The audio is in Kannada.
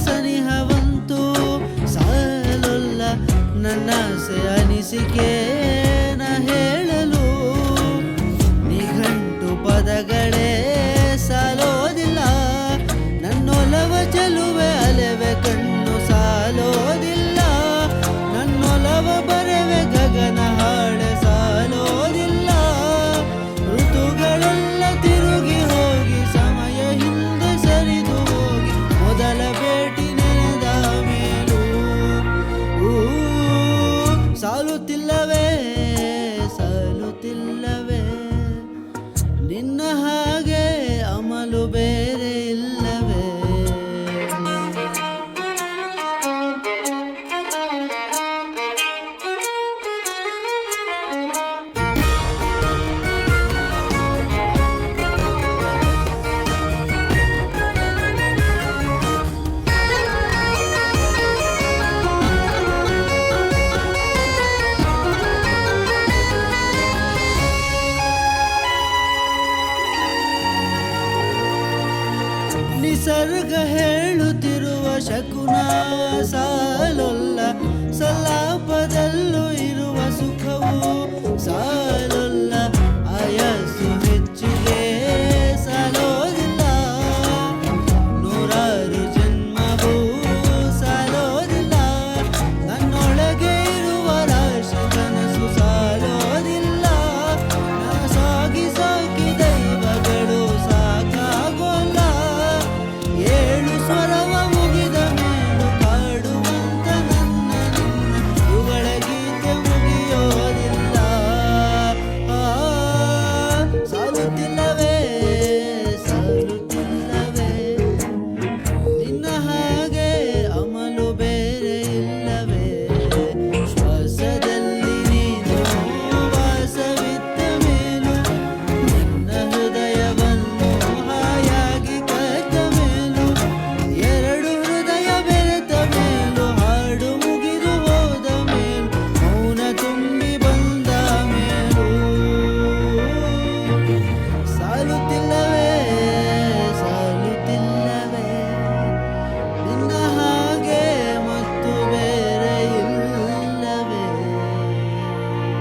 ಸನಿಹವಂತೂ ಸಾಲೊಲ್ಲ ನನ್ನಾಸೆ ಅನಿಸಿಕೆ ಹೇಳಲು ನಿಘಂಟು ಪದಗಳೇ ಸಾಲೋದಿಲ್ಲ ನನ್ನೊಲವ ಚೆಲುವೆ ಅಲೆವೆ ಕಣ್ಣು ಸಾಲೋದಿಲ್ಲ ನನ್ನೊಲವ ಬರೆವೆ ಗಗನ ಹಾಡೆ ಸಾಲೋದಿಲ್ಲ ಋತುಗಳೆಲ್ಲ ತಿರುಗಿ ಹೋಗಿ ಸಮಯ ಹಿಂದೆ ಸರಿದು ಹೋಗಿ ಮೊದಲ ಭೇಟಿ ನೆನೆದ ಮೇಲೂ ಸಾಲುತ್ತಿಲ್ಲವೇ ಸಾಲುತ್ತಿಲ್ಲವೇ ನಿನ್ನ ಹಾಗೆ ಅಮಲು ಬೇರೆ ಇಲ್ಲವೇ ನಿಸರ್ಗ ಹೇಳುತ್ತಿರುವ ಶಕುನ ಸಾಲೊಲ್ಲ ಸಲಾಪದಲ್ಲೂ ಇರುವ ಸುಖವು ಸಾಲೊಲ್ಲ